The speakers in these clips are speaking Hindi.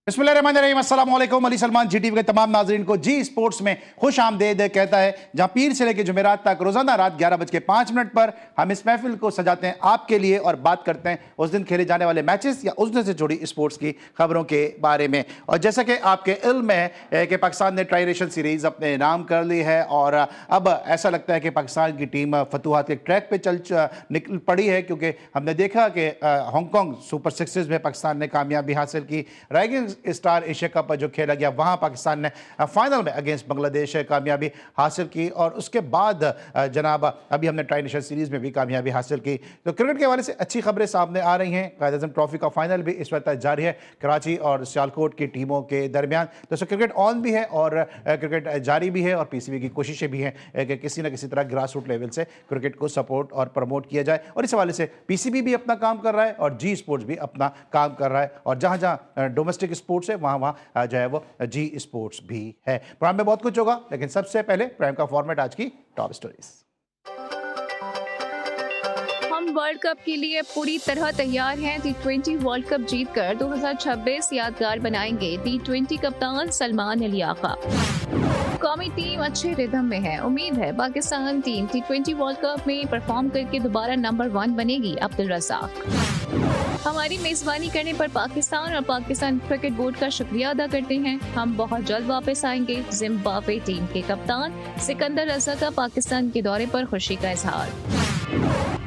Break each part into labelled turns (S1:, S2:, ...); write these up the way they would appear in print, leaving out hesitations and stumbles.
S1: बिस्मिल्लाहिर्रहमानिर्रहीम, अस्सलाम वालेकुम। अली सलमान जी टीवी के तमाम नाजरीन को जी स्पोर्ट्स में खुश आमदेद कहता है, जहां पीर से लेकर जुमेरात तक रोजाना रात 11:05 पर हम इस महफिल को सजाते हैं आपके लिए और बात करते हैं उस दिन खेले जाने वाले मैचेस या उस दिन से जुड़ी स्पोर्ट्स की खबरों के बारे में। और जैसा कि आपके इल्म में है कि पाकिस्तान ने ट्राई नेशन सीरीज अपने नाम कर ली है और अब ऐसा लगता है कि पाकिस्तान की टीम फतूहात के ट्रैक पे निकल पड़ी है, क्योंकि हमने देखा कि हांगकांग सुपर सिक्सेस में पाकिस्तान ने कामयाबी हासिल की। राइजिंग स्टार एशिया कप जो खेला गया वहां पाकिस्तान ने फाइनल में अगेंस्ट बांग्लादेश कामयाबी हासिल की और उसके बाद जनाब अभी हमने ट्राई नेशन सीरीज में भी कामयाबी हासिल की। तो क्रिकेट के हवाले से अच्छी खबरें सामने आ रही हैं। कायद-ए-आज़म ट्रॉफी का फाइनल भी इस वक्त जारी है कराची और सियालकोट की टीमों के दरमियान। दोस्तों क्रिकेट ऑन भी है और क्रिकेट जारी भी है और पीसीबी की कोशिशें भी हैं कि किसी न किसी तरह ग्रास रूट लेवल से क्रिकेट को सपोर्ट और प्रमोट किया जाए। और इस हवाले से पीसीबी भी अपना काम कर रहा है और जी स्पोर्ट्स भी अपना काम कर रहा है और जहां जहां डोमेस्टिक स्पोर्ट्स है वहां वहां जो है वो जी स्पोर्ट्स भी है। प्रोग्राम में बहुत कुछ होगा, लेकिन सबसे पहले प्राइम का फॉर्मेट आज की टॉप स्टोरीज।
S2: हम वर्ल्ड कप के लिए पूरी तरह तैयार हैं। T20 वर्ल्ड कप जीतकर 2026 यादगार बनाएंगे T20 कप्तान सलमान अली आका। कौमी टीम अच्छे रिदम में है। उम्मीद है Pakistan team T20 world cup में परफॉर्म करके दोबारा नंबर 1 बनेगी। अब्दुल रज़ाक। हमारी मेजबानी करने पर पाकिस्तान और पाकिस्तान क्रिकेट बोर्ड का शुक्रिया अदा करते हैं। हम बहुत जल्द वापस आएंगे। जिम्बाब्वे टीम के कप्तान सिकंदर रज़ा का पाकिस्तान के दौरे पर खुशी का इजहार।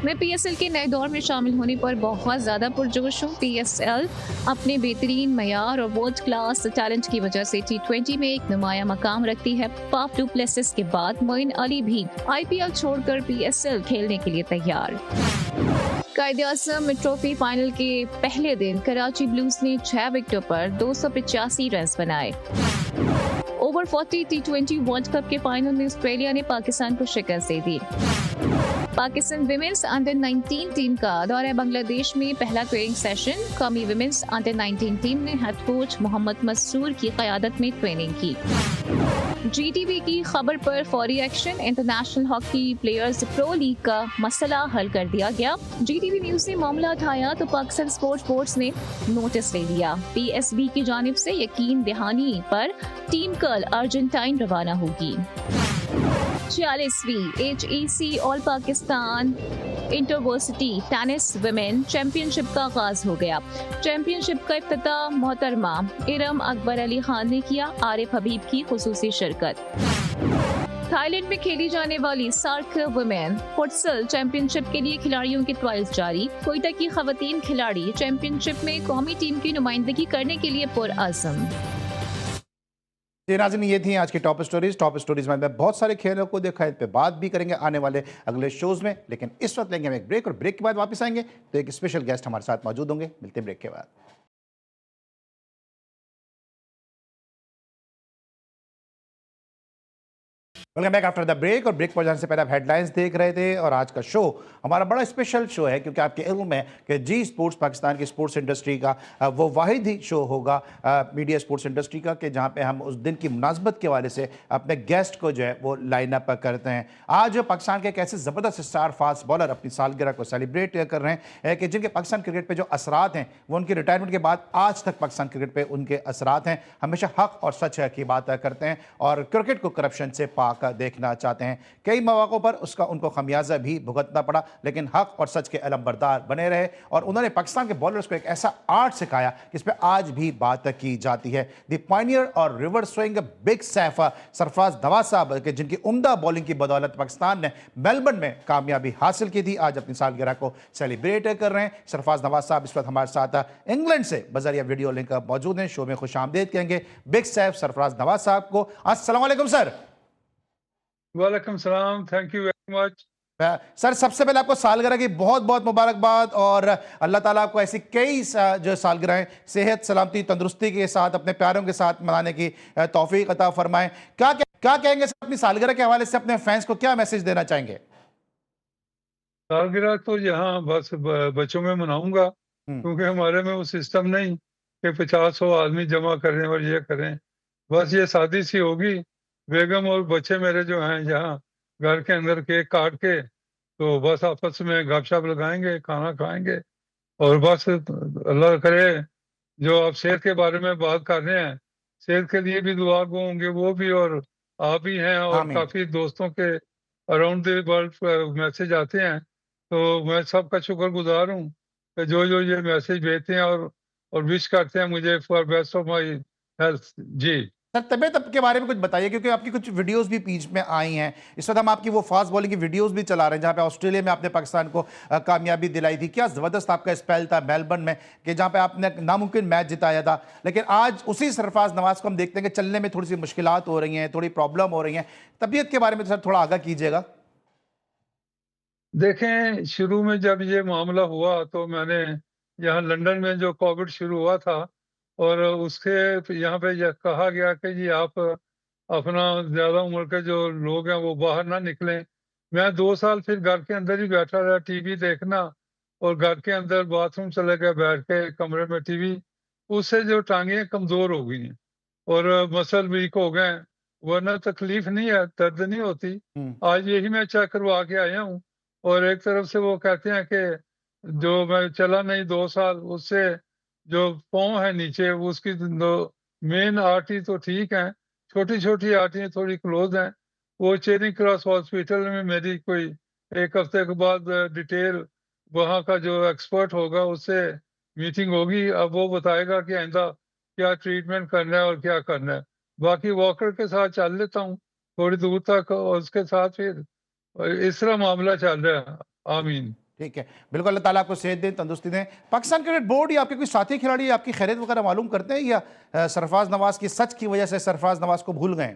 S2: मैं PSL के नए दौर में शामिल होने पर बहुत ज्यादा पुरजोश हूँ। PSL अपने बेहतरीन मयार और वर्ल्ड क्लास टैलेंट की वजह से T20 में एक नुमाया मकाम रखती है। फाफ डू प्लेसिस के बाद मोइन अली भी IPL छोड़कर PSL खेलने के लिए तैयार। कायद-ए-आज़म ट्रॉफी फाइनल के पहले दिन कराची ब्लूज ने 6 विकेटों पर 285 रन बनाए। ओवर 40 T20 वर्ल्ड कप के फाइनल में ऑस्ट्रेलिया ने पाकिस्तान को शिकस्त दे दी। पाकिस्तान विमेंस अंडर 19 टीम का दौरा बांग्लादेश में पहला ट्रेनिंग सेशन। कौमी विमेंस अंडर 19 टीम ने हेड कोच मोहम्मद मसूर की क़यादत में ट्रेनिंग की। GTV की खबर पर फौरी action. International hockey players pro league का मसला हल कर दिया गया। GTV न्यूज ने मामला उठाया तो पाकिस्तान स्पोर्ट्स बोर्ड ने नोटिस ले लिया। PSB की जानिब से यकीन दहानी पर टीम कल अर्जेंटाइन रवाना होगी। 46वीं HEC all Pakistan interversity tennis women championship का आगाज हो गया। चैंपियनशिप का इफ्तिताह मोहतरमा इरम अकबर अली खान ने किया। आरिफ हबीब की खुसूसी शिरकत। थाईलैंड में खेली जाने वाली सार्क वुमेन फुटसल चैंपियनशिप के लिए खिलाड़ियों की ट्रायल्स जारी। कोयटा की खवातीन खिलाड़ी चैंपियनशिप में कौमी टीम की नुमाइंदगी करने के लिए पुरअज़्म।
S1: नाज़रीन, ये थी आज की टॉप स्टोरीज। टॉप स्टोरीज में बहुत सारे खेलों को देखा है, इस पे बात भी करेंगे आने वाले अगले शोज में, लेकिन इस वक्त लेंगे हम एक ब्रेक और ब्रेक के बाद वापस आएंगे तो एक स्पेशल गेस्ट हमारे साथ मौजूद होंगे। मिलते हैं ब्रेक के बाद। Welcome back after the break. और ब्रेक पर जाने से पहले आप हेडलाइंस देख रहे थे और आज का शो हमारा बड़ा स्पेशल शो है, क्योंकि आपके इल्म में कि जी स्पोर्ट्स पाकिस्तान की स्पोर्ट्स इंडस्ट्री का वो वाहिद ही शो होगा मीडिया स्पोर्ट्स इंडस्ट्री का कि जहां पे हम उस दिन की मुनासबत के हवाले से अपने गेस्ट को जो है वो लाइन अप करते हैं। आज पाकिस्तान के एक ऐसे ज़बरदस्त स्टार फास्ट बॉलर अपनी सालगिरह को सेलिब्रेट कर रहे हैं कि जिनके पाकिस्तान क्रिकेट पर जो असरात हैं वो उनकी रिटायरमेंट के बाद आज तक पाकिस्तान क्रिकेट पर उनके असरात हैं। हमेशा हक और सच की बात करते हैं और क्रिकेट को करप्शन से पाक देखना चाहते हैं। कई मौक़ों पर उसका उनको खमियाजा भी भुगतना पड़ा, लेकिन हक और सच के अलमबरदार बने रहे और उन्होंने पाकिस्तान के बॉलर्स को एक ऐसा आर्ट सिखाया जिस पे आज भी बात की जाती है। द पायनियर और river swing big Saif Sarfraz Nawaz साहब के जिनकी उम्दा बॉलिंग की बदौलत पाकिस्तान ने मेलबर्न में कामयाबी हासिल की थी, आज अपनी सालगिरह को सेलिब्रेट कर रहे हैं। सरफराज नवाज साहब इस वक्त हमारे साथ इंग्लैंड से बजरिया वीडियो लिंक मौजूद हैं। शो में खुश आमदेद कहेंगे बिग सैफ सरफराज नवाज साहब को। अस्सलाम वालेकुम सर।
S3: वालेकुम सलाम, thank you very much.
S1: Sir, सबसे पहले आपको सालगिरह की बहुत बहुत मुबारकबाद और अल्लाह ताला आपको ऐसी कई जो सालगिरह सेहत सलामती तंदुरुस्ती के साथ अपने प्यारों के साथ मनाने की तौफीक अता फरमाएं। क्या कहेंगे सर अपनी सालगिरह के हवाले से अपने फैंस को क्या मैसेज देना चाहेंगे?
S3: सालगिरह तो यहाँ बस बच्चों में मनाऊंगा, क्योंकि हमारे में वो सिस्टम नहीं कि 50-100 आदमी जमा करें और ये करें। बस ये शादी सी होगी, बेगम और बच्चे मेरे जो हैं यहाँ घर के अंदर केक काट के तो बस आपस में गपशप लगाएंगे, खाना खाएंगे और बस अल्लाह करे जो आप सेहत के बारे में बात कर रहे हैं, सेहत के लिए भी दुआ गो होंगे वो भी, और आप भी हैं, और
S1: आमीन।
S3: काफ़ी दोस्तों के अराउंड द वर्ल्ड मैसेज आते हैं। तो मैं सबका शुक्रगुज़ार हूँ कि जो ये मैसेज भेजते हैं और विश करते हैं मुझे for best of my health. जी।
S1: सर तबीयत के बारे में कुछ बताइए, क्योंकि आपकी कुछ वीडियोस भी बीच में आई हैं। इस वक्त हम आपकी वो फास्ट बॉलिंग की वीडियोस भी चला रहे हैं, जहां पे ऑस्ट्रेलिया में आपने पाकिस्तान को कामयाबी दिलाई थी। क्या ज़बरदस्त आपका स्पेल था मेलबर्न में, कि जहां पे आपने एक नामुमकिन मैच जिताया था। लेकिन आज उसी सरफराज नवाज को हम देखते हैं कि चलने में थोड़ी सी मुश्किलात हो रही हैं, थोड़ी प्रॉब्लम हो रही हैं। तबीयत के बारे में सर थोड़ा आगाह कीजिएगा।
S3: देखें, शुरू में जब ये मामला हुआ तो मैंने यहाँ लंदन में जो कोविड शुरू हुआ था, और उसके यहाँ पे यह कहा गया कि जी आप अपना ज़्यादा उम्र के जो लोग हैं वो बाहर ना निकलें। मैं 2 साल फिर घर के अंदर ही बैठा रहा, टीवी देखना, और घर के अंदर बाथरूम चले गए बैठ के कमरे में टीवी। उससे जो टाँगें कमज़ोर हो गई हैं और मसल वीक हो गए हैं, वरना तकलीफ नहीं है, दर्द नहीं होती।
S1: हम्म।
S3: आज यही मैं चेक करवा के आया हूँ, और एक तरफ से वो कहते हैं कि जो मैं चला नहीं 2 साल, उससे जो पाँव है नीचे उसकी दो मेन आर्टरी तो ठीक है, छोटी-छोटी आर्टरी थोड़ी क्लोज़ हैं। वो चेरिंग क्रॉस हॉस्पिटल में मेरी कोई 1 हफ्ते के बाद डिटेल वहाँ का जो एक्सपर्ट होगा उससे मीटिंग होगी। अब वो बताएगा कि आइंदा क्या ट्रीटमेंट करना है और क्या करना है। बाकी वॉकर के साथ चल लेता हूँ थोड़ी दूर तक, और उसके साथ फिर इस तरह मामला चल रहा है। आमीन।
S1: ठीक है, बिल्कुल। अल्लाह ताला आपको सेहत दें, तंदुरुस्ती दें। पाकिस्तान क्रिकेट बोर्ड या आपके कोई साथी खिलाड़ी आपकी खैरियत वगैरह मालूम करते हैं, या सरफराज नवाज की सच की वजह से सरफराज नवाज को भूल गए?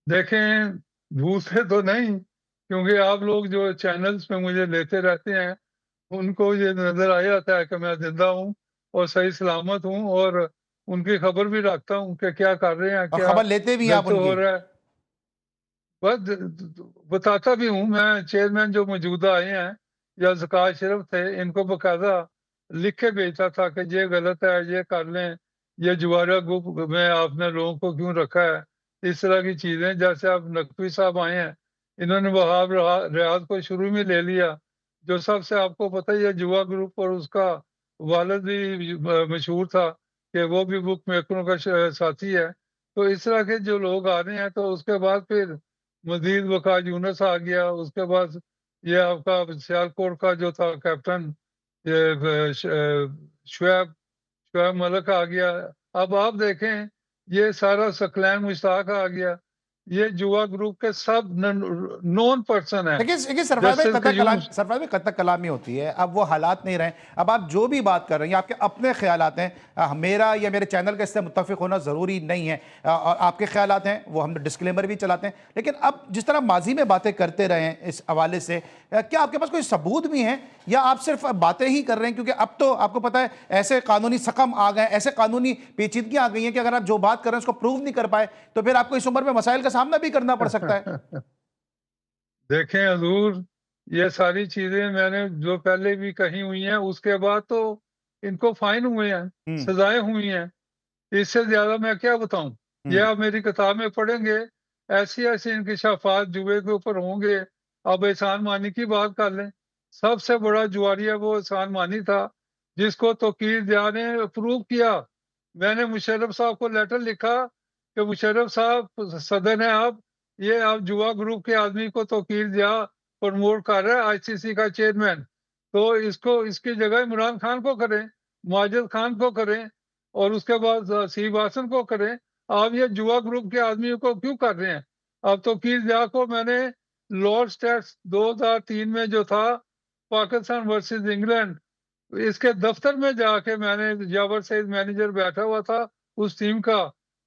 S3: देखें, भूलते तो नहीं, क्योंकि आप लोग जो चैनल्स में मुझे लेते रहते हैं, उनको ये नज़र आ जाता है कि मैं ज़िंदा हूँ और सही सलामत हूँ, और उनकी खबर भी रखता हूँ कि क्या कर रहे हैं,
S1: और
S3: क्या
S1: खबर लेते भी हैं आप
S3: गलत हो
S1: उनकी?
S3: रहा है। बस बताता भी हूँ मैं। चेयरमैन जो मौजूदा आए हैं या ज़कात शरीफ थे, इनको बाकायदा लिख के भेजता था कि ये गलत है, ये कर लें, ये जुआरा ग्रुप में आपने लोगों को क्यों रखा है, इस तरह की चीज़ें। जैसे अब नकवी साहब आए हैं, इन्होंने वहाब रियाज को शुरू में ले लिया, जो सबसे आपको पता ही है जुआ ग्रुप, और उसका वालिद भी मशहूर था कि वो भी बुक मेकरों का साथी है। तो इस तरह के जो लोग आ रहे हैं, तो उसके बाद फिर मजीद वक़ार यूनुस आ गया, उसके बाद ये आपका सियालकोट का जो था कैप्टन, ये शुएब शुएब मलिक आ गया। अब आप देखें, ये सारा सकलैन मुश्ताक आ गया। ये जुआ ग्रुप के सब नोन पर्सन है।
S1: देखिए सरफराज भाई,
S3: जस्टिस क्यूम।
S1: सरफराज भाई कतक कलामी होती है। अब वो हालात नहीं रहे। अब आप जो भी बात कर रहे हैं, आपके अपने ख्यालात हैं। मेरा या मेरे चैनल का इससे मुत्तफिक होना ज़रूरी नहीं है। और आपके ख्यालात हैं, वो हम डिस्क्लेमर भी चलाते हैं। लेकिन अब जिस तरह माजी में बातें करते रहे हैं इस हवाले से, क्या आपके पास कोई सबूत भी हैं, या आप सिर्फ बातें ही कर रहे हैं? क्योंकि अब तो आपको पता है ऐसे कानूनी सकम आ गए, ऐसे कानूनी पेचीदगियां आ गई हैं कि अगर आप जो बात कर रहे हैं उसको प्रूव नहीं कर पाए, तो फिर आपको इस उम्र में मसाइल का सामना भी करना पड़ सकता है।
S3: देखें हजूर, ये सारी चीजें मैंने जो पहले भी कही हुई हैं, उसके बाद तो इनको फाइन हुए हैं,
S1: हम्म।
S3: सजाएं हुई हैं। इससे ज्यादा मैं क्या बताऊं। ये
S1: हम्म।
S3: आप मेरी किताब में पढ़ेंगे, ऐसी ऐसी इंकशाफात जुए के ऊपर होंगे। अब एहसान मानी की बात कर लें, सबसे बड़ा जुआरिया वो एहसान मानी था, जिसको तौकीर जिया ने अप्रूव किया। मैंने मुशर्रफ साहब को लेटर लिखा कि मुशर्रफ साहब सदन है आप, ये आप जुआ ग्रुप के आदमी को तौकीर जिया प्रमोट कर रहे हैं, आईसीसी का चेयरमैन। तो इसको इसकी जगह इमरान खान को करें, माजिद खान को करें, और उसके बाद सी वासन को करें। आप ये जुआ ग्रुप के आदमियों को क्यों कर रहे हैं? अब तो कीर जिया को मैंने लॉर्ड्स टेस्ट 2003 में जो था, पाकिस्तान वर्सेस इंग्लैंड, इसके दफ्तर में जाके मैंने, जावर सईद मैनेजर बैठा हुआ था उस टीम का,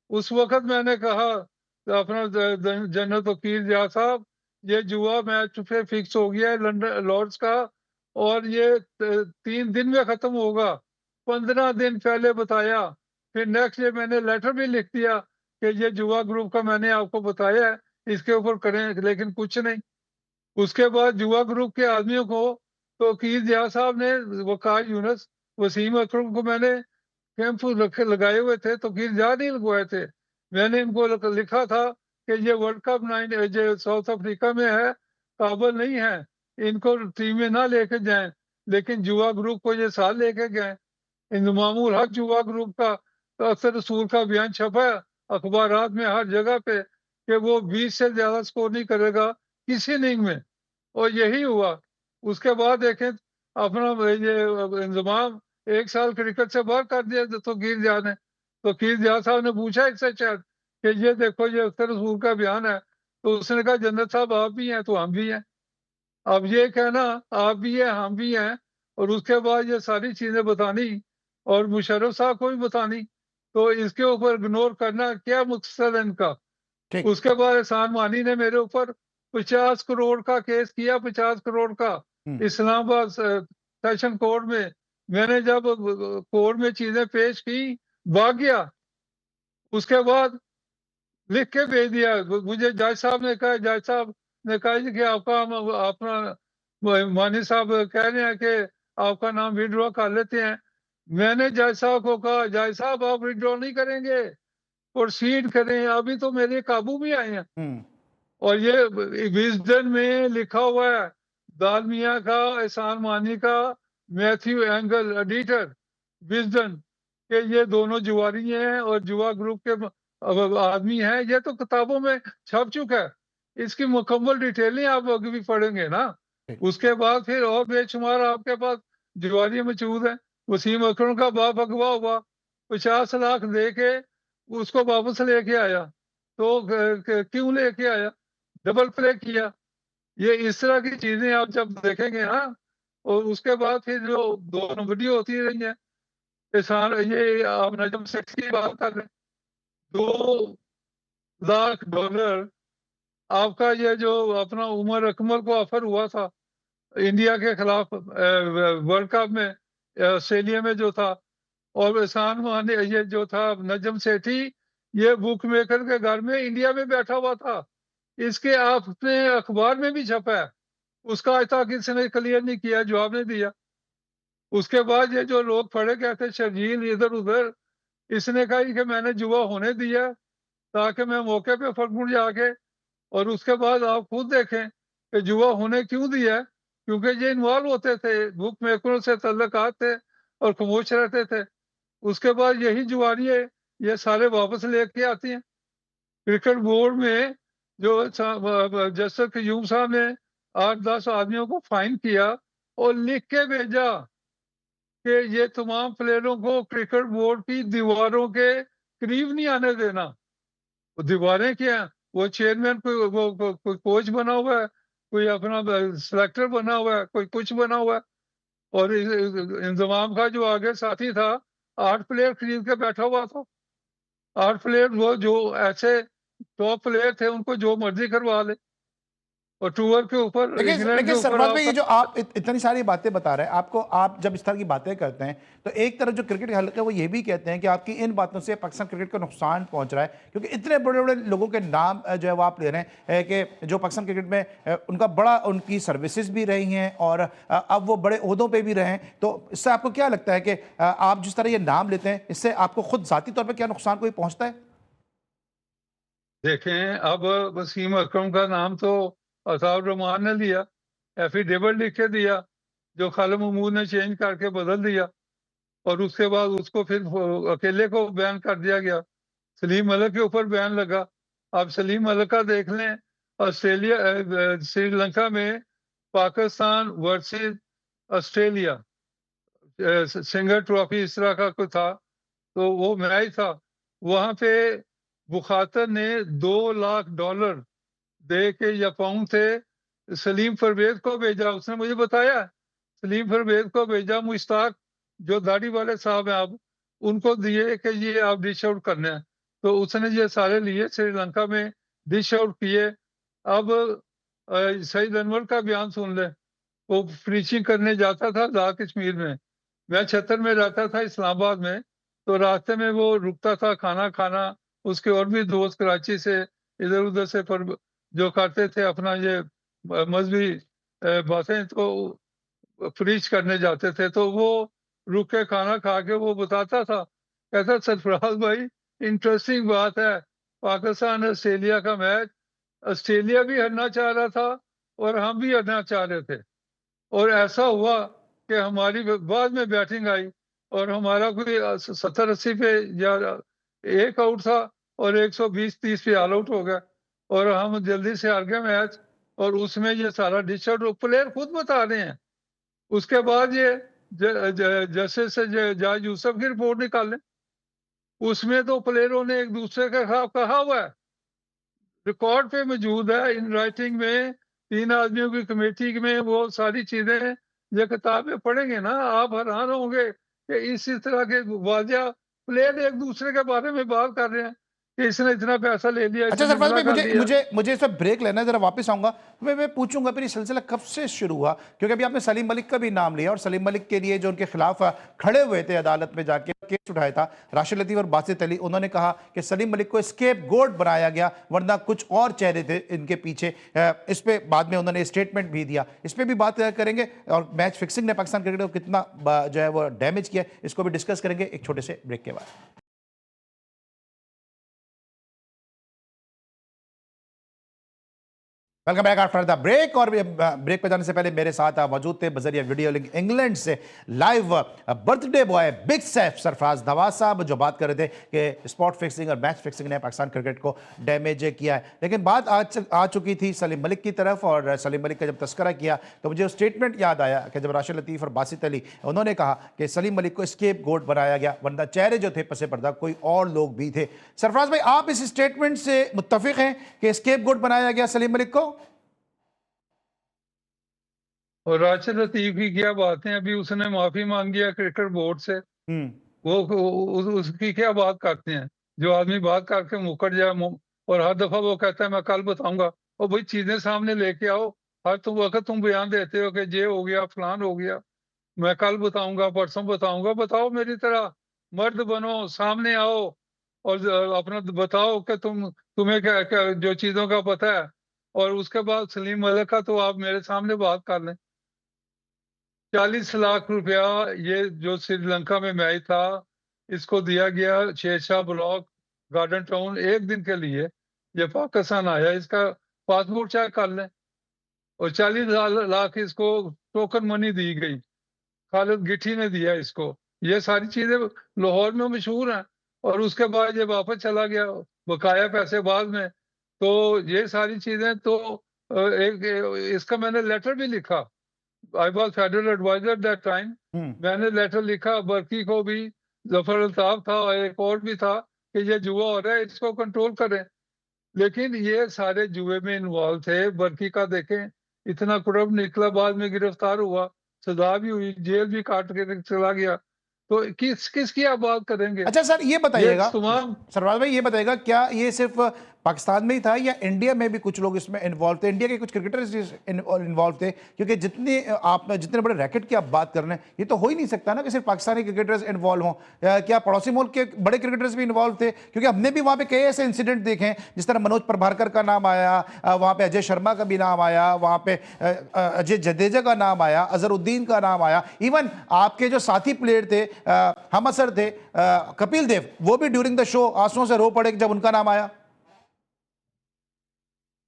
S3: उस वक्त मैंने कहा अपना जनरल वकील जिया साहब, ये जुआ मैच पे फिक्स हो गया है लंदन लॉर्ड्स का, और ये 3 दिन में खत्म होगा। 15 दिन पहले बताया। फिर नेक्स्ट डे मैंने लेटर भी लिख दिया कि ये जुआ ग्रुप का मैंने आपको बताया है, इसके ऊपर करें, लेकिन कुछ नहीं। उसके बाद जुआ ग्रुप के आदमियों को, तो वकील जिया साहब ने, वकार यूनुस, वसीम अकरम को मैंने कैंप रखे लगाए हुए थे, तो वकील जिया नहीं लगवाए थे। मैंने इनको लिखा था कि ये वर्ल्ड कप 9 जो साउथ अफ्रीका में है, काबल नहीं है, इनको टीम में ना लेके जाएं। लेकिन जुआ ग्रुप को ये साथ लेके गए। इंजमामुल हक युवा ग्रुप का तो अख्तर रसूल का बयान छपा है अखबारात में हर जगह पे कि वो 20 से ज्यादा स्कोर नहीं करेगा किसी इनिंग में, और यही हुआ। उसके बाद देखें अपना ये इंजमाम 1 साल क्रिकेट से बाहर कर दिया तो कीर जान ने। तो कीर जान साहब ने पूछा इससे शायद कि ये देखो ये अख्तर रसूल का बयान है, तो उसने कहा जन्नत साहब आप भी हैं तो हम भी हैं। अब ये कहना आप भी हैं हम भी हैं, और उसके बाद ये सारी चीजें बतानी और मुशर्रफ साहब को भी बतानी, तो इसके ऊपर इग्नोर करना क्या मकसद है इनका।
S1: ठीक।
S3: उसके बाद एहसान मानी ने मेरे ऊपर 50 करोड़ का केस किया, 50 करोड़ का
S1: हम्म।
S3: इस्लामाबाद सेशन कोर्ट में। मैंने जब कोर्ट में चीजें पेश की भाग गया। उसके बाद लिख के भेज दिया मुझे, जज साहब ने कहा, जज साहब ने कहा जी कि आपका हम अपना मानी साहब कह रहे हैं कि आपका नाम विड्रॉ कर लेते हैं। मैंने जज साहब को कहा जज साहब आप विड्रॉ नहीं करेंगे, प्रोसीड करें, अभी तो मेरे काबू में आए हैं।
S1: हम्म।
S3: और ये विजडन में लिखा हुआ है, दालमिया का, एहसान मानी का, मैथ्यू एंगल एडिटर विजडन, के ये दोनों जुआरी हैं और जुआ ग्रुप के आदमी हैं। ये तो किताबों में छप चुका है, इसकी मुकम्मल डिटेलें आप अभी भी पढ़ेंगे ना।
S1: ठीक।
S3: उसके बाद फिर और बेशुमार आपके पास जुआरी मौजूद है। वसीम अकरम का बाप अगवा हुआ, 50 लाख दे के उसको वापस लेके आया। तो क्यों लेके आया, डबल प्ले किया। ये इस तरह की चीजें आप जब देखेंगे ना, और उसके बाद फिर जो दोनों वीडियो होती रही है, किसान ये आप नजम सेठ की बात कर रहे हैं, $2 लाख आपका ये जो अपना उमर अकमल को ऑफर हुआ था इंडिया के खिलाफ वर्ल्ड कप में, ऑस्ट्रेलिया में जो था, और एहसान मानी ये जो था नजम सेठी, ये बुक मेकर के घर में इंडिया में बैठा हुआ था। इसके आपने अखबार में भी छपा है, उसका आज तक किसी ने क्लियर नहीं किया, जवाब नहीं दिया। उसके बाद ये जो लोग पढ़े गए थे शर्जील इधर उधर, इसने कहा कि मैंने जुआ होने दिया ताकि मैं मौके पे फकड़ जाके, और उसके बाद आप खुद देखें कि जुआ होने क्यों दिया है, क्योंकि ये इन्वॉल्व होते थे, बुक मेकरों से तल्लुकात थे और खामोश रहते थे। उसके बाद यही जुआरिये ये सारे वापस लेके आती हैं। क्रिकेट बोर्ड में जो जस्टिस क्यूम साहब ने 8-10 आदमियों को फाइन किया और लिख के भेजा कि ये तमाम प्लेयरों को क्रिकेट बोर्ड की दीवारों के करीब नहीं आने देना। वो दीवारें क्या हैं, वो चेयरमैन कोई कोच बना हुआ है, कोई अपना सिलेक्टर बना हुआ है, कोई कुछ बना हुआ है। और इंतजाम का जो आगे साथी था 8 प्लेयर खरीद के बैठा हुआ था। 8 प्लेयर वो जो ऐसे टॉप प्लेयर थे उनको जो मर्जी करवा ले, और टूर के ऊपर
S1: देखिए
S3: इंग्लैंड के
S1: देखिए
S3: ऊपर
S1: सरफराज भाई, ये
S3: आपका।
S1: जो आप इतनी सारी बातें बता रहे हैं, आपको आप जब इस तरह की बातें करते हैं तो एक तरफ जो क्रिकेट हल्का है वो ये भी कहते हैं कि आपकी इन बातों से पाकिस्तान क्रिकेट को नुकसान पहुंच रहा है, क्योंकि इतने बड़े बड़े लोगों के नाम जो है वो आप ले रहे हैं कि जो पाकिस्तान क्रिकेट में उनका बड़ा उनकी सर्विसेज भी रही हैं और अब वो बड़े ओहदों पर भी रहे हैं। तो इससे आपको क्या लगता है कि आप जिस तरह ये नाम लेते हैं इससे आपको खुद जाती तौर पर क्या नुकसान कोई पहुंचता है?
S3: देखें अब वसीम अकरम का नाम तो अताउर रहमान ने लिया, एफिडेविट लिख के दिया, जो खालिद महमूद ने चेंज करके बदल दिया, और उसके बाद उसको फिर अकेले को बैन कर दिया गया। सलीम मलिक के ऊपर बैन लगा। आप सलीम मलिक का देख लें, ऑस्ट्रेलिया श्रीलंका में Pakistan versus Australia singer trophy इस तरह का कुछ था, तो वो मैच था। वहां पे बुखातर ने $2 लाख दे के, या पाउंड थे, सलीम परवेज को भेजा। उसने मुझे बताया सलीम परवेज को भेजा, मुश्ताक जो दाढ़ी वाले साहब हैं आप, उनको दिए कि ये आप डिश आउट करने हैं। तो उसने ये सारे लिए श्रीलंका में डिश आउट किए। अब सईद अनवर का बयान सुन ले, वो प्रीचिंग करने जाता था आजाद कश्मीर में। मैं छत्तर में रहता था इस्लामाबाद में, तो रास्ते में वो रुकता था खाना खाना। उसके और भी दोस्त कराची से इधर उधर से पर जो करते थे अपना ये मजहबी बातें, तो प्रीच करने जाते थे, तो वो रुक के खाना खा के वो बताता था, कहता सरफराज भाई इंटरेस्टिंग बात है, पाकिस्तान ऑस्ट्रेलिया का मैच ऑस्ट्रेलिया भी हारना चाह रहा था और हम भी हारना चाह रहे थे, और ऐसा हुआ कि हमारी बाद में बैटिंग आई, और हमारा कोई 70-80 पे या एक आउट था और 120-30 पे ऑल आउट हो गया और हम जल्दी से हार गए मैच। और उसमें ये सारा डिश आउट प्लेयर खुद बता रहे हैं। उसके बाद ये जस्टिस जज यूसुफ की रिपोर्ट निकालें, उसमें तो प्लेयरों ने एक दूसरे के खिलाफ कहा हुआ है, रिकॉर्ड पे मौजूद है, इन राइटिंग में, 3 आदमियों की कमेटी में वो सारी चीजें ये किताबें पढ़ेंगे ना, आप हैरान होंगे कि इसी तरह के वाजिया प्लेयर एक दूसरे के बारे में बात कर रहे हैं कि इसने इतना पैसा ले लिया,
S1: अच्छा
S3: इसने
S1: सरफराज
S3: इतना
S1: भाई,
S3: कर
S1: मुझे
S3: लिया।
S1: मुझे मुझे इस ब्रेक लेना है, जरा वापस आऊंगा। मैं पूछूंगा फिर ये सिलसिला कब से शुरू हुआ, क्योंकि अभी आपने सलीम मलिक का भी नाम लिया और सलीम मलिक के लिए जो उनके खिलाफ खड़े हुए थे अदालत में जाके केस उठाया था राशिद लतीफ और बासित अली, उन्होंने कहा कि सलीम मलिक को स्केप गोट बनाया गया, वरना कुछ और चेहरे थे इनके पीछे। इस पे बाद में उन्होंने स्टेटमेंट भी दिया, इस पे भी बात करेंगे। और मैच फिक्सिंग ने पाकिस्तान क्रिकेट को कितना जो है वो डैमेज किया, इसको भी डिस्कस करेंगे एक छोटे से ब्रेक के बाद। Welcome back after the break. और ब्रेक पे जाने से पहले मेरे साथ मौजूद थे बजरिया वीडियो लिंक इंग्लैंड से live birthday boy big Saif Sarfraz Nawaz sahab, जो बात कर रहे थे कि स्पॉट फिक्सिंग और मैच फिक्सिंग ने पाकिस्तान क्रिकेट को डैमेज किया है। लेकिन बात आ चुकी थी सलीम मलिक की तरफ, और सलीम मलिक का जब तस्करा किया तो मुझे स्टेटमेंट याद आया कि जब राशिद लतीफ और बासित अली उन्होंने कहा कि सलीम मलिक को स्केप गोट बनाया गया, वरना चेहरे जो थे पसे पर्दा कोई और लोग भी थे। सरफराज भाई, आप इस स्टेटमेंट से मुत्तफिक हैं कि स्केप गोट बनाया गया सलीम मलिक को?
S3: और राशिद लतीफ की क्या बात है, अभी उसने माफी मांगी है क्रिकेट बोर्ड से।
S1: हम्म।
S3: उसकी क्या बात करते हैं, जो आदमी बात करके मुकर जाए और हर दफा वो कहता है मैं कल बताऊंगा। और भाई चीजें सामने लेके आओ। हर वक्त तुम बयान देते हो कि ये हो गया फलान हो गया, मैं कल बताऊंगा परसों बताऊंगा। बताओ, मेरी तरह मर्द बनो, सामने आओ और अपना बताओ कि तुम्हें क्या जो चीजों का पता है। और उसके बाद सलीम मलिक का तो आप मेरे सामने बात कर लें। 40 लाख रुपया ये जो श्रीलंका में मैच था, इसको दिया गया शेरशाह ब्लॉक गार्डन टाउन एक दिन के लिए। ये पाकिस्तान आया, इसका पासपोर्ट चेक कर लें। और 40 लाख इसको टोकन मनी दी गई, खालिद गिट्टी ने दिया इसको। ये सारी चीजें लाहौर में मशहूर हैं। और उसके बाद ये वापस चला गया, बकाया पैसे बाद में। तो ये सारी चीजें तो इसका मैंने लेटर भी लिखा। I was federal adviser that time.
S1: Hmm.
S3: मैंने लेटर लिखा बर्की को भी, जफर अल्ताफ था और एक और भी था, कि ये जुआ हो रहा है, इसको कंट्रोल करें। लेकिन ये सारे जुए में इन्वॉल्व थे। बर्की का देखें, इतना करप्ट निकला, बाद में गिरफ्तार हुआ, सजा भी हुई, जेल भी काट के चला गया। तो किसकी आप बात करेंगे?
S1: अच्छा सर, ये
S3: ये
S1: बताइएगा,
S3: तमाम
S1: सरवाल भाई ये बताइएगा, क्या ये सिर्फ पाकिस्तान में ही था या इंडिया में भी कुछ लोग इसमें इन्वॉल्व थे, इंडिया के कुछ क्रिकेटर्स इन्वॉल्व थे? क्योंकि जितने बड़े रैकेट की आप बात कर रहे हैं, ये तो हो ही नहीं सकता ना कि सिर्फ पाकिस्तानी क्रिकेटर्स इन्वॉल्व हों। क्या पड़ोसी मुल्क के बड़े क्रिकेटर्स भी इन्वॉल्व थे? क्योंकि हमने भी वहां पे कई ऐसे इंसिडेंट देखे हैं, जिस तरह मनोज प्रभाकर का नाम आया, वहां पे अजय शर्मा का भी नाम आया, वहां पे अजय जडेजा का नाम आया, अजहरुद्दीन का नाम आया, इवन आपके जो साथी प्लेयर थे हम असर थे, कपिल देव, वो भी ड्यूरिंग द शो आंसुओं से रो पड़े जब उनका नाम आया।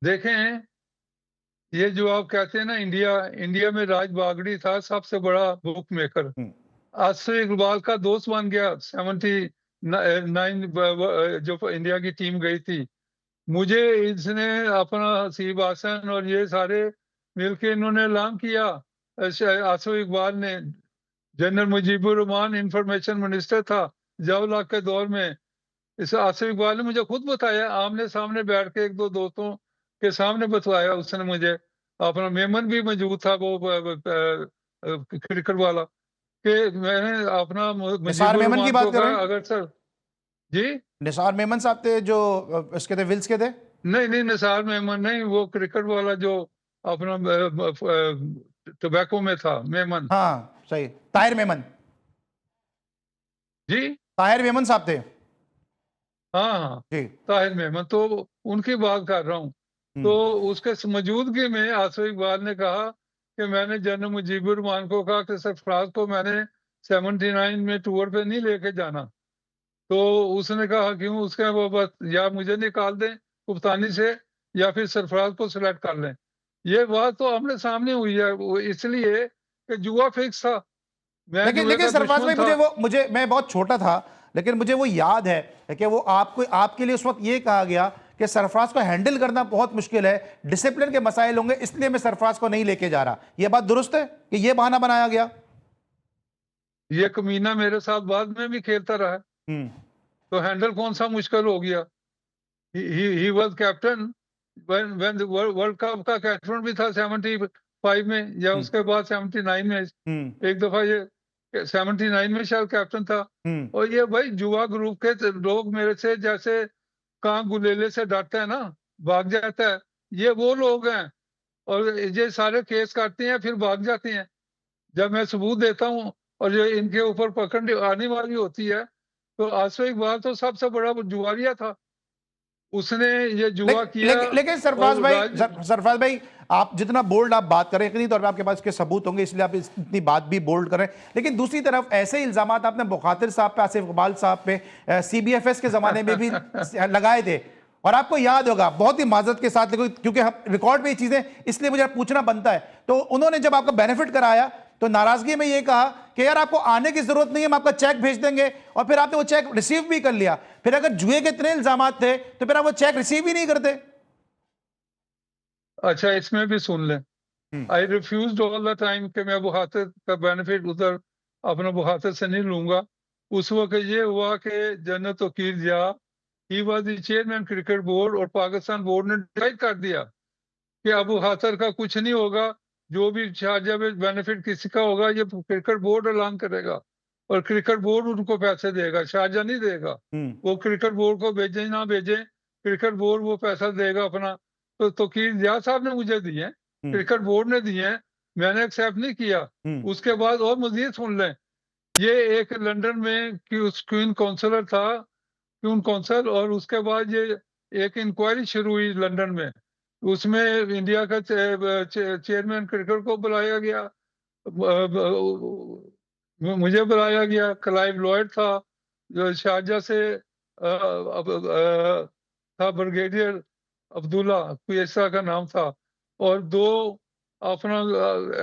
S3: देखें, ये जो आप कहते हैं ना, इंडिया में राज बागड़ी था सबसे बड़ा बुक मेकर। आसिफ इकबाल का दोस्त बन गया। 79 जो इंडिया की टीम गई थी, मुझे इसने अपना हसीब हासन और ये सारे मिलके इन्होंने ऐलान किया। आसिफ इकबाल ने, general Mujibur Rahman information minister था जवाहरलाल के दौर में, इस आसिफ इकबाल ने मुझे खुद बताया, आमने सामने बैठ के एक दो दोस्तों के सामने बतलाया उसने मुझे। अपना मेमन भी मौजूद था, वो क्रिकेट वाला, कि मैंने अपना
S1: निसार
S3: मुजीबुर
S1: मेमन की
S3: रहमान
S1: बात
S3: को
S1: कर रहे
S3: कहा,
S1: हैं?
S3: अगर सर जी,
S1: निसार मेमन साहब थे जो इसके थे, विल्स के थे?
S3: नहीं नहीं, निसार मेमन नहीं, वो क्रिकेट वाला जो अपना टोबैको में था, मेमन।
S1: हाँ सही, ताहिर मेमन।
S3: जी
S1: ताहिर मेमन साहब थे।
S3: हाँ हाँ,
S1: जी।
S3: ताहिर मेमन, तो उनकी बात कर रहा हूँ। तो
S1: हम्म।
S3: उसके मौजूदगी में आसिफ इकबाल ने कहा कि मैंने जनरल मुजीबुर रहमान को कहा कि सरफराज को मैंने 79 में टूर पे नहीं लेके जाना। तो उसने कहा क्यों? उसके वो बस या मुझे निकाल दें कप्तानी से, या फिर सरफराज को सिलेक्ट कर लें। ये बात तो आमने सामने हुई है, वो इसलिए कि जुआ फिक्स था। मैं
S1: लेकिन
S3: जुए
S1: लेकिन
S3: का
S1: सरफराज भाई,
S3: दुश्मन था।
S1: मुझे मैं बहुत छोटा था, लेकिन मुझे वो याद है कि वो आपको आपके लिए उस वक्त ये कहा गया कि सरफराज को हैंडल करना बहुत मुश्किल है, डिसिप्लिन के मसाइल होंगे, इसलिए मैं सरफराज को नहीं लेके जा रहा। ये बात दुरुस्त है कि ये बहाना बनाया गया?
S3: ये कमीना मेरे साथ बाद में भी खेलता रहा है,
S1: हम्म।
S3: तो हैंडल कौन सा मुश्किल हो गया? He was captain when world cup का कैप्टन भी था 75 में, या
S1: हम्म।
S3: उसके बाद 79 में।
S1: हम्म।
S3: एक दफा ये 79 में शायद कैप्टन था।
S1: हम्म।
S3: और ये भाई जुआ ग्रुप के लोग मेरे से जैसे कां गुलेले से डरते हैं ना, भाग जाता है, ये वो लोग हैं। और ये सारे केस काटते हैं फिर भाग जाते हैं जब मैं सबूत देता हूँ, और ये इनके ऊपर पकड़ आने वाली होती है। तो आसफ इकबाल तो सबसे बड़ा जुआरिया था, उसने ये जुआ किया।
S1: लेकिन सरफराज
S3: और
S1: भाई,
S3: राज
S1: सरफराज भाई, आप जितना बोल्ड आप बात कर रहे हैं, यकीनी तौर पे आपके पास इसके सबूत होंगे, इसलिए आप इतनी बात भी बोल्ड कर रहे हैं। लेकिन दूसरी तरफ ऐसे ही इल्जाम आपने मुखातिर साहब पे, आसिफ इकबाल साहब पे, सीबीएफएस के जमाने में भी लगाए थे। और आपको याद होगा, बहुत ही माजरत के साथ, क्योंकि हम रिकॉर्ड पे ये चीजें, इसलिए मुझे पूछना बनता है। तो उन्होंने जब आपका बेनिफिट कराया तो नाराजगी में ये कहा कि यार आपको आने की जरूरत नहीं है, हम आपका चेक भेज देंगे, और फिर आपने वो चेक रिसीव भी कर लिया। फिर अगर जुए के इतने इल्जाम थे तो फिर आप वो चेक रिसीव ही नहीं करते।
S3: अच्छा, इसमें भी सुन लें।
S1: Hmm.
S3: I refuse all the time कि मैं बुखातर का बेनिफिट उधर अपना बुखातर से नहीं लूंगा। उस वक्त ये हुआ कि जन्नत वकील जिया, he was the chairman cricket board, और पाकिस्तान बोर्ड ने डिसाइड कर दिया कि अब बुखातर का कुछ नहीं होगा, जो भी शारजा में बेनिफिट किसी का होगा ये क्रिकेट बोर्ड ऐलान करेगा, और क्रिकेट बोर्ड उनको पैसे देगा, शारजा नहीं देगा।
S1: हम्म।
S3: वो क्रिकेट बोर्ड को भेजे ना भेजे, क्रिकेट बोर्ड वो पैसा देगा अपना। तो तौकीर जिया साहब ने मुझे दिए,
S1: हम्म।
S3: क्रिकेट बोर्ड ने दिए, मैंने एक्सेप्ट नहीं किया।
S1: हम्म।
S3: उसके बाद और मजीद सुन लें, ये एक लंदन में क्वीन काउंसलर था, क्वीन काउंसिल, और उसके बाद ये एक इंक्वायरी शुरू हुई लंदन में। उसमें इंडिया का चेयरमैन क्रिकेट को बुलाया गया, मुझे बुलाया गया, क्लाइव लॉयड था जो शारजा से था, ब्रिगेडियर अब्दुल्ला कोई ऐसा का नाम था, और दो अपना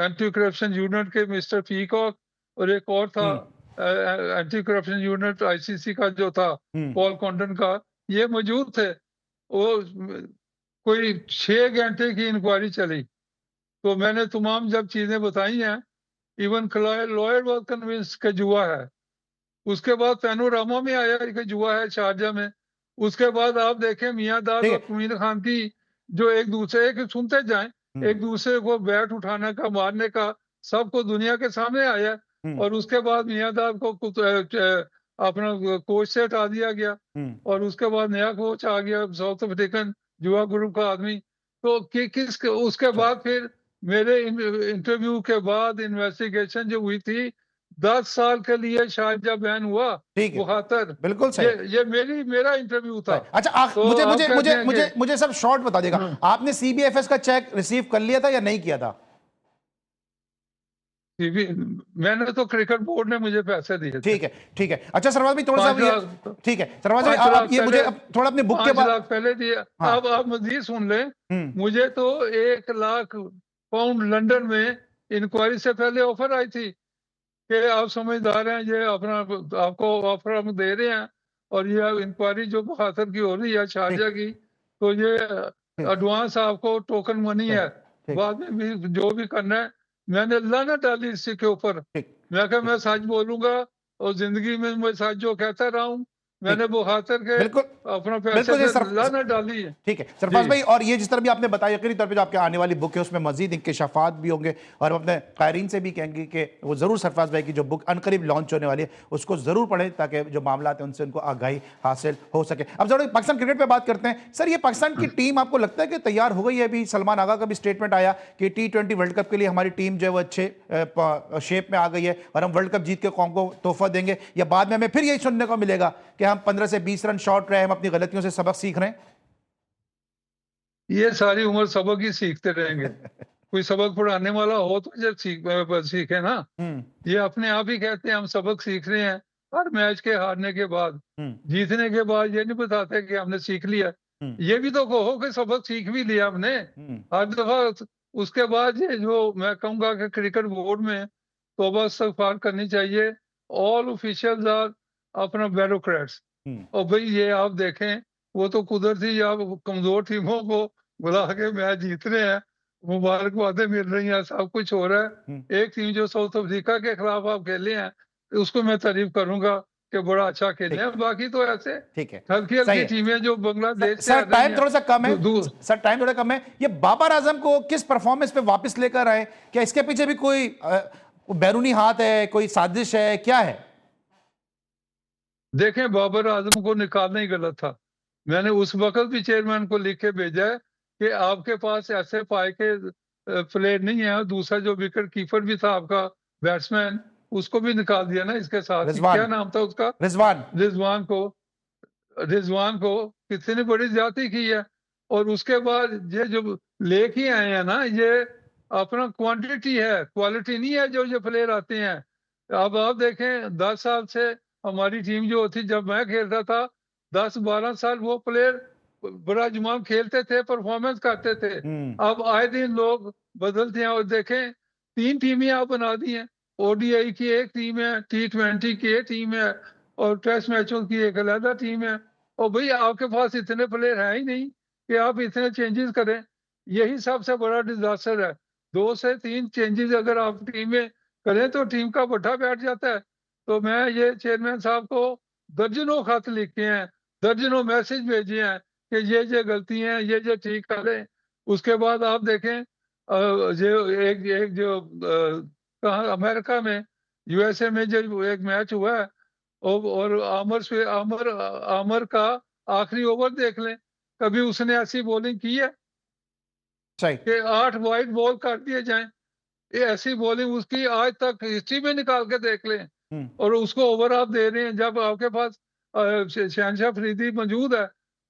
S3: एंटी करप्शन यूनिट के मिस्टर पीकॉक, और एक और था
S1: हम्म।
S3: एंटी करप्शन यूनिट आईसीसी का जो था
S1: हम्म।
S3: पॉल कॉन्टन का, ये मौजूद थे। वो कोई 6 घंटे की इंक्वायरी चली। तो मैंने तमाम जब चीजें बताई हैं, इवन लॉयर वॉज कन्विंस के जुआ है। उसके बाद पैनोरामा में आया कि जुआ है शारजा में। उसके बाद आप देखें मियां दाद
S1: ठीक
S3: और
S1: है।
S3: कुमीर खान की जो एक दूसरे के सुनते जाएं,
S1: हम्म।
S3: एक दूसरे को बैट उठाने का, मारने का, सबको दुनिया के सामने आया।
S1: हम्म।
S3: और उसके बाद मियां दाद को अपना कोच से हटा दिया गया,
S1: हम्म।
S3: और उसके बाद नया कोच आ गया साउथ अफ्रीकन जुआ ग्रुप का आदमी। तो किस उसके
S1: अच्छा।
S3: बाद फिर मेरे इंटरव्यू के बाद इन्वेस्टिगेशन जो हुई थी, 10 साल के लिए शारजा बैन हुआ
S1: ठीक है।
S3: बुखातर।
S1: बिल्कुल सही।
S3: ये मेरा इंटरव्यू था।
S1: सही। अच्छा,
S3: तो
S1: मुझे
S3: आप
S1: मुझे
S3: कहते
S1: मुझे
S3: हैं
S1: मुझे
S3: कि
S1: मुझे सब शॉर्ट बता देगा, आपने सीबीएफएस का चेक रिसीव कर लिया था या नहीं किया था?
S3: मैंने तो क्रिकेट बोर्ड ने मुझे पैसे दिए थे।
S1: ठीक है। ठीक है। अच्छा सरवाज भाई, थोड़ा सा
S3: 5 लाख,
S1: ठीक है सरवाज भाई,
S3: 5 लाख
S1: आप ये मुझे
S3: पहले,
S1: अब थोड़ा अपने बुक के
S3: 5
S1: बाद।
S3: लाख पहले दिए।
S1: हाँ।
S3: अब आप मजीद सुन लें,
S1: हम्म।
S3: मुझे तो 1 लाख पाउंड लंदन में इंक्वायरी से पहले ऑफर आई थी कि आप समझदार हैं, ये अपना आपको ऑफर हम दे रहे हैं, और ये इंक्वायरी जो बखातर की हो रही है
S1: ठीक।
S3: शारजा की, तो ये
S1: ठीक।
S3: एडवांस आपको टोकन मनी
S1: सही।
S3: है,
S1: ठीक।
S3: बाद में भी जो भी करना है। मैंने लानत डाली इसी के ऊपर।
S1: ठीक।
S3: मैं कहा
S1: ठीक।
S3: मैं सच बोलूंगा, और जिंदगी में मैं सच जो कहता रहा हूँ,
S1: ठीक।
S3: मैंने बखातर के
S1: बिल्कुल।
S3: अपना पैसे
S1: बिल्कुल ये
S3: से लानत डाली है।
S1: ठीक है
S3: जी।
S1: सरफराज भाई, और ये जिस तरह भी आपने बताया, यकीनी तौर पे जो आपके आने वाली बुक है उसमें मजीद इंकशाफात भी होंगे, और हम अपने कायरीन से भी कहेंगे कि वो जरूर सरफराज भाई की जो बुक अनकरीब लॉन्च होने वाली है उसको जरूर पढ़ें, ताकि जो मामला है उनसे उनको आगाही हासिल हो सके। अब जरूर पाकिस्तान क्रिकेट पे बात करते हैं। सर, ये पाकिस्तान की टीम आपको लगता है कि तैयार हो गई है? अभी सलमान आगा का भी स्टेटमेंट आया कि T20 वर्ल्ड कप के लिए हमारी टीम जो है वो अच्छे शेप में आ गई है, और हम वर्ल्ड कप जीत के कौम को तोहफा देंगे, या बाद में हमें फिर यही सुनने को मिलेगा कि हम 15 से 20 रन शॉर्ट रहे, हम अपनी गलतियों से सबक सीख रहे हैं?
S3: ये सारी उम्र सबक ही सीखते रहेंगे। कोई सबक पढ़ाने वाला हो तो जब सीखे ना।
S1: हम्म।
S3: ये अपने आप ही कहते हैं हम सबक सीख रहे हैं, हर मैच के हारने के बाद।
S1: हम्म।
S3: जीतने के बाद ये नहीं बताते कि हमने सीख लिया।
S1: हम्म।
S3: ये भी तो कहो कि सबक सीख भी लिया हमने
S1: हम्म।
S3: हर दफा। उसके बाद ये जो मैं कहूंगा कि क्रिकेट बोर्ड में तौबा इस्तगफार करनी चाहिए। ऑल ऑफिशियल्स आर अपना ब्यूरोक्रेट्स। और भाई ये आप देखें, वो तो कुदरती या कमजोर टीमों को बुला के मैच जीत रहे हैं, मुबारकबादें मिल रही हैं, सब कुछ हो रहा है। एक टीम जो साउथ अफ्रीका के खिलाफ आप खेले हैं, उसको मैं तारीफ करूंगा कि बड़ा अच्छा खेले हैं। बाकी तो ऐसे
S1: ठीक है,
S3: हल्की
S1: सही
S3: हल्की
S1: है।
S3: टीमें जो बांग्लादेश से
S1: सर
S3: आ रही
S1: टाइम
S3: हैं,
S1: थोड़ा सा कम है, सर टाइम थोड़ा कम है। ये बाबर आजम को किस परफॉर्मेंस पे वापस लेकर आए? क्या इसके पीछे भी कोई बैरूनी हाथ है, कोई साजिश है, क्या है?
S3: देखें, बाबर आजम को निकालना ही गलत था। मैंने उस वक्त भी चेयरमैन को लिख के भेजा है कि आपके पास ऐसे पाए के प्लेयर नहीं है। दूसरा जो विकेट कीपर भी था आपका बैट्समैन, उसको भी निकाल दिया ना इसके साथ ही।
S1: रिजवान,
S3: क्या नाम था उसका?
S1: रिजवान।
S3: रिजवान को कितनी बड़ी ज्यादती की है। और उसके बाद ये जो लेके आए हैं ना, ये अपना क्वांटिटी है, क्वालिटी नहीं है जो ये प्लेयर आते हैं। अब आप देखें, 10 साल से हमारी टीम जो थी, जब मैं खेलता था, 10-12 साल वो प्लेयर बड़ा जुमाम खेलते थे, परफॉर्मेंस करते थे। अब आए दिन लोग बदलते हैं। और देखें, 3 टीमें आप बना दी हैं। ओडीआई की एक टीम है, T20 की एक टीम है, और टेस्ट मैचों की एक अलग टीम है। और भाई आपके पास इतने प्लेयर हैं ही नहीं कि आप इतने चेंजेस करें। यही सबसे बड़ा डिजास्टर है। 2 से 3 चेंजेस अगर आप टीम में करें तो टीम का बट्टा बैठ जाता है। तो मैं ये चेयरमैन साहब को दर्जनों खत लिखे हैं, दर्जनों मैसेज भेजे हैं कि ये गलती हैं, ये ठीक करें। उसके बाद आप देखें, जो एक एक जो कहाँ अमेरिका में, यूएसए में जो एक मैच हुआ है, और आमर का आखिरी ओवर देख लें, कभी उसने ऐसी बॉलिंग की है
S1: सही।
S3: कि 8 वाइड बॉल कर दिए जाएं। ये ऐसी बॉलिंग उसकी आज तक हिस्ट्री में निकाल के देख लें। और उसको ओवर आप दे रहे हैं जब आपके पास शहनशाह अफरीदी मौजूद है,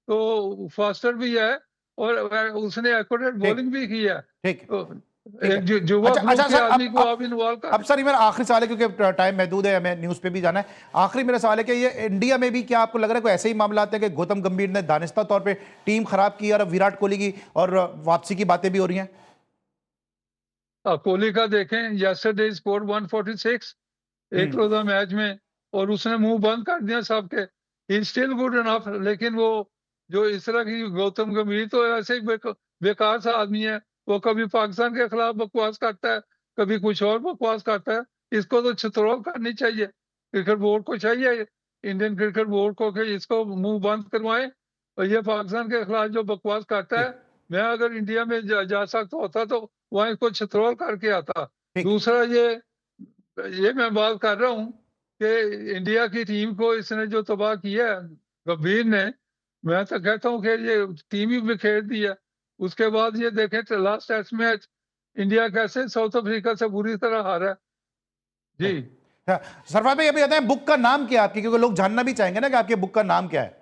S3: तो फास्टर भी है, और उसने एक्यूरेट बॉलिंग भी की है।
S1: ठीक
S3: तो
S1: है।
S3: एक युवा
S1: अच्छा
S3: ग्रुप के
S1: सर,
S3: आदमी को आप इन्वॉल्व कर।
S1: अब सर ये मेरा आखिरी सवाल है, क्योंकि टाइम महदूद है, हमें न्यूज़ पे भी जाना है। आखिरी मेरा सवाल है कि ये इंडिया में भी क्या आपको लग रहा है कोई ऐसे ही मामला आते हैं कि गौतम गंभीर ने दानिस्ता तौर पे टीम खराब की और विराट कोहली की और वापसी की बातें भी हो रही हैं?
S3: कोहली का देखें, यस्टरडे स्कोर 146 एक रोजा मैच में, और उसने मुंह बंद कर दिया सबके। He still good enough. लेकिन वो जो इस तरह की गौतम गंभीर तो ऐसे ही बेकार सा आदमी है। वो कभी पाकिस्तान के खिलाफ बकवास करता है, कभी कुछ और बकवास करता है। इसको तो छितरौल करनी चाहिए। क्रिकेट बोर्ड को चाहिए, इंडियन क्रिकेट बोर्ड को, कि इसको मुंह बंद करवाएं। और ये पाकिस्तान के खिलाफ जो बकवास करता है, मैं अगर इंडिया में जा सकता होता तो वहां इसको छितरौल करके आता। दूसरा ये मैं बात कर रहा हूँ कि इंडिया की टीम को इसने जो तबाह किया है गंभीर ने, मैं तो कहता हूँ कि ये टीम ही बिखेर दी है। उसके बाद ये देखें, लास्ट टेस्ट मैच इंडिया कैसे साउथ अफ्रीका से बुरी तरह हारा है। जी
S1: सरफराज भाई, अभी बताएं बुक का नाम क्या है आपकी, क्योंकि लोग जानना भी चाहेंगे ना कि आपके बुक का नाम क्या है।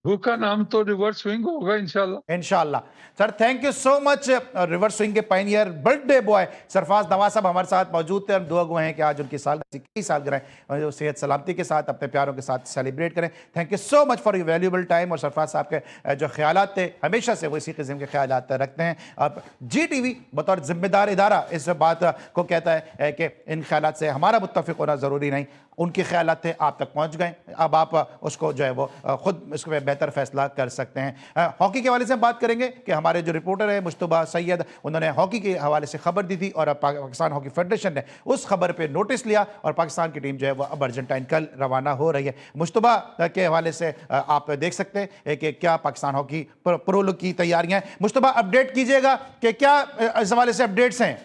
S3: बुक का नाम तो रिवर्स स्विंग होगा इंशाल्लाह।
S1: इंशाल्लाह। Sir thank you so much. Reverse swing के pioneer, birthday boy Sarfaraz Nawaz साहब हमारे साथ मौजूद थे। हम दुआ गो हैं कि आज उनकी कई सालगिरह और जो सेहत सलामती के साथ अपने प्यारों के साथ सेलिब्रेट करें। Thank you so much for your valuable time. और सरफराज साहब के जो ख्यालात थे, हमेशा से वो इसी किस्म के ख्यालात रखते हैं। अब GTV बतौर जिम्मेदार इदारा इस बात को कहता है कि इन ख्यालात से हमारा मुत्तफिक होना ज़रूरी नहीं। उनके ख्यालात थे, आप तक पहुंच गए, अब आप उसको जो है वो खुद इसको बेहतर फैसला कर सकते हैं। हॉकी के हवाले से हम बात करेंगे कि हमारे जो रिपोर्टर है मुश्तबा सैयद, उन्होंने हॉकी के हवाले से खबर दी थी और पाकिस्तान हॉकी फेडरेशन ने उस खबर पे नोटिस लिया और पाकिस्तान की टीम जो है वो अब अर्जेंटाइन कल रवाना हो रही है। मुश्तबा के हवाले से आप देख सकते हैं कि क्या पाकिस्तान हॉकी प्रो लीग की तैयारियां हैं। मुश्तबा अपडेट कीजिएगा कि क्या इस हवाले से अपडेट्स हैं।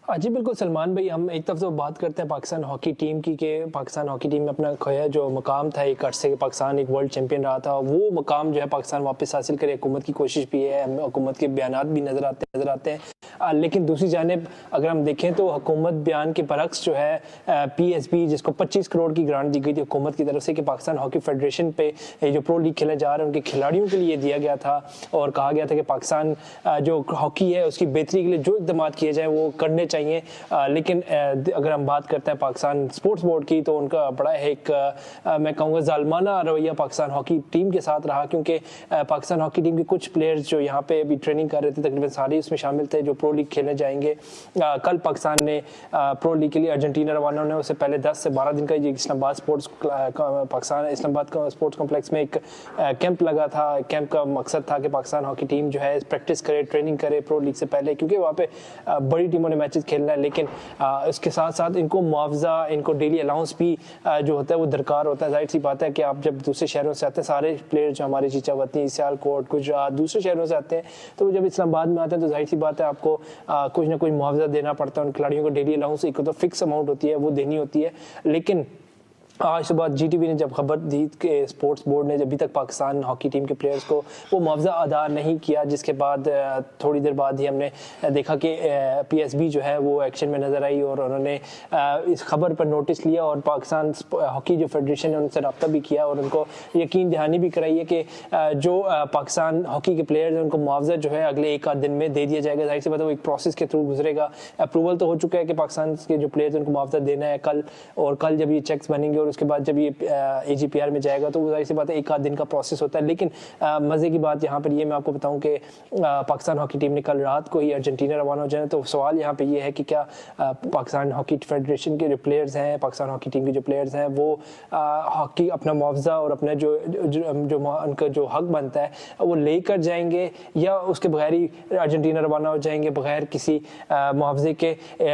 S4: हाँ जी बिल्कुल सलमान भाई, हम एक तरफ तो बात करते हैं पाकिस्तान हॉकी टीम की कि पाकिस्तान हॉकी टीम में अपना खोया जो मकाम था, एक अरसे पाकिस्तान एक वर्ल्ड चैंपियन रहा था, वो मकाम जो है पाकिस्तान वापस हासिल करे। हुकूमत की कोशिश भी है, हमें हुकूमत के बयानात भी नज़र आते हैं। लेकिन दूसरी जानिब अगर हम देखें तो हुकूमत बयान के बरक्स जो है PSB, जिसको 25 करोड़ की ग्रांट दी गई थी हुकूमत की तरफ से कि पाकिस्तान हॉकी फेडरेशन पे जो प्रो लीग खेले जा रहे हैं उनके खिलाड़ियों के लिए दिया गया था, और कहा गया था कि पाकिस्तान जो हॉकी है उसकी बेहतरी के लिए जो इक़दाम किए जाए वो करने चाहिए। चाहिए। लेकिन अगर हम बात करते हैं पाकिस्तान स्पोर्ट्स बोर्ड की, तो उनका बड़ा एक मैं कहूँगा जालमाना रवैया पाकिस्तान हॉकी टीम के साथ रहा, क्योंकि पाकिस्तान हॉकी टीम के कुछ प्लेयर्स जो यहाँ पे अभी ट्रेनिंग कर रहे थे, तकरीबन सारे उसमें शामिल थे जो प्रो लीग खेलने जाएंगे। कल पाकिस्तान ने प्रो लीग के लिए अर्जेंटीना रवाना होने उससे पहले 10 से 12 दिन का ये इस्लामाबाद पाकिस्तान इस्लामाबाद का स्पोर्ट्स कॉम्प्लेक्स में एक कैंप लगा था। कैंप का मकसद था कि पाकिस्तान हॉकी टीम जो है प्रैक्टिस करे, ट्रेनिंग करे प्रो लीग से पहले, क्योंकि वहाँ पे बड़ी टीमों ने मैचेस खेलना है। लेकिन इसके साथ साथ इनको मुआवजा, इनको डेली अलाउंस भी जो होता है वो दरकार होता है। जाहिर सी बात है कि आप जब दूसरे शहरों से आते हैं, सारे प्लेयर जो हमारे चीचावती, सियालकोट, गुजरात, दूसरे शहरों से आते हैं, तो जब इस्लामाबाद में आते हैं तो जाहिर सी बात है आपको कुछ ना कुछ मुआवजा देना पड़ता है। उन खिलाड़ियों को डेली अलाउंस एक तो फिक्स अमाउंट होती है वो देनी होती है। लेकिन आज सुबह जीटीवी ने जब खबर दी कि स्पोर्ट्स बोर्ड ने अभी तक पाकिस्तान हॉकी टीम के प्लेयर्स को वो मुआवजा अदा नहीं किया, जिसके बाद थोड़ी देर बाद ही हमने देखा कि पीएसबी जो है वो एक्शन में नज़र आई और उन्होंने इस खबर पर नोटिस लिया और पाकिस्तान हॉकी जो फेडरेशन है उनसे रब्ता भी किया और उनको यकीन दहानी भी कराई है कि जो पाकिस्तान हॉकी के प्लेयर्स हैं उनको मुआवजा जो है अगले एक आध दिन में दे दिया जाएगा। जाहिर सी बात है वो एक प्रोसेस के थ्रू गुजरेगा। अप्रूवल तो हो चुका है कि पाकिस्तान के जो प्लेयर्स उनको मुआवजा देना है कल, और कल जब ये चेक्स बनेंगे और उसके बाद जब ये एजीपीआर में जाएगा तो जाहिर सी बात है एक आध दिन का प्रोसेस होता है। लेकिन मजे की बात यहाँ पर ये मैं आपको बताऊं कि पाकिस्तान हॉकी टीम ने कल रात को ही अर्जेंटीना रवाना हो जाए। तो सवाल यहाँ पे ये है कि क्या पाकिस्तान हॉकी फेडरेशन के जो प्लेयर्स हैं, पाकिस्तान हॉकी टीम के जो प्लेयर्स हैं, वो हॉकी अपना मुआवजा और अपना जो उनका जो हक बनता है वो लेकर जाएंगे या उसके बगैर ही अर्जेंटीना रवाना हो जाएंगे बगैर किसी मुआवजे के।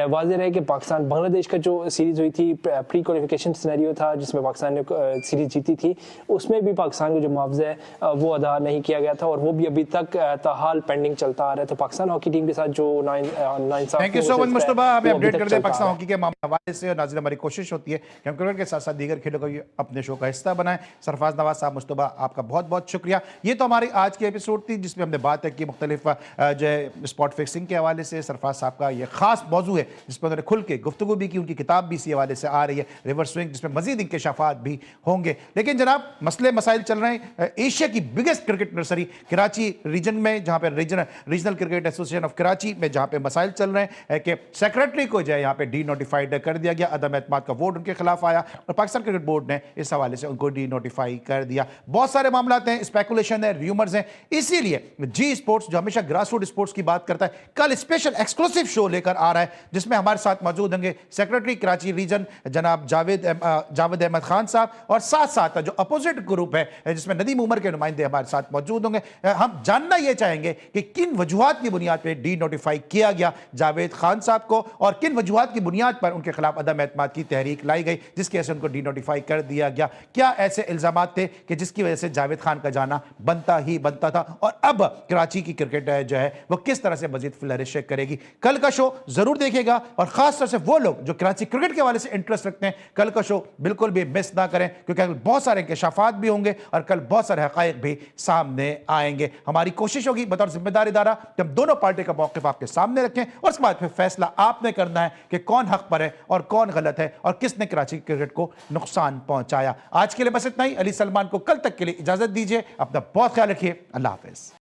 S4: वाज़ेह रहे कि पाकिस्तान बांग्लादेश का जो सीरीज हुई थी, प्री क्वालिफिकेशन सिनेरियो था जिसमें पाकिस्तान ने सीरीज जीती थी, उसमें भी पाकिस्तान को जो मुआवजा है वो अदा नहीं किया गया था और वो भी अभी तक ताहाल पेंडिंग चलता आ रहा है। तो पाकिस्तान हॉकी टीम के साथ जो
S1: thank you so much Mustafa, हमें अपडेट कर दें पाकिस्तान हॉकी के हवाले से। और नाज़रीन, हमारी कोशिश होती है कि हम क्रिकेट के साथ साथ दीगर खेलों को अपने शो का हिस्सा बनाएं। सरफराज नवाज साहब, मुस्तफा, आपका बहुत बहुत शुक्रिया। ये तो हमारी आज की एपिसोड थी जिसमें हमने बात की मुख्तलिफ जो है स्पॉट फिक्सिंग के हवाले से। सरफराज साहब का ये खास मौजू है जिसमें उन्होंने खुल के गुफ्तगू भी की, उनकी किताब भी इसी हवाले से आ रही है रिवर्स स्विंग, जिसमें मजीद इंकशाफात भी होंगे। लेकिन जनाब, मसले मसाइल चल रहे हैं। एशिया की biggest cricket nursery Karachi region में, जहां पे regional cricket association of Karachi में जहां पे मसाइल चल रहे हैं कि सेक्रेटरी को जो है यहाँ पे डी नोटिफाइड कर दिया गया, अदम एतमाद का वोट उनके खिलाफ आया और पाकिस्तान क्रिकेट बोर्ड ने इस हवाले से उनको डी नोटिफाई कर दिया। बहुत सारे मामला हैं, स्पेकुलेशन है, र्यूमर्स हैं। इसीलिए जी स्पोर्ट्स जो हमेशा ग्रास रूट स्पोर्ट्स की बात करता है, कल स्पेशल एक्सक्लूसिव शो लेकर आ रहा है जिसमें हमारे साथ मौजूद होंगे सेक्रेटरी कराची रीजन जनाब जावेद अहमद खान साहब और साथ साथ जो अपोजिट ग्रुप है जिसमें नदीम उमर के नुमाइंदे हमारे साथ मौजूद होंगे। हम जानना यह चाहेंगे कि किन वजूहात की बुनियाद पर डी नोटिफाई किया गया जावेद खान साहब को और किन वजूहात की बुनियाद पर उनके खिलाफ अदम एतमाद की तहरीक लाई गई जिसकी वजह से उनको डी नोटिफाई कर दिया गया। क्या ऐसे इल्जाम थे कि जिसकी वजह से जावेद खान का जाना बनता ही बनता था और अब कराची की क्रिकेट जो है वो किस तरह से मजीद फ्लरिश करेगी? कल का शो जरूर देखिएगा और खास तौर से वो लोग जो कराची क्रिकेट के हवाले से इंटरेस्ट रखते हैं, कल का शो बिल्कुल भी मिस ना करें क्योंकि कल बहुत सारे इंकशाफात भी होंगे और कल बहुत सारे हकायक भी सामने आएंगे। हमारी कोशिश होगी बतौर जिम्मेदार इदारा कि हम दोनों पार्टी का मौक़िफ़ आपके सामने रखें और उसके बाद फिर फैसला आपने करना है कि कौन हक पर है और कौन गलत है और किसने कराची क्रिकेट को नुकसान पहुंचाया। आज के लिए बस इतना ही। अली सलमान को कल तक के लिए इजाजत दीजिए। अपना बहुत ख्याल रखिए। अल्लाह हाफिज।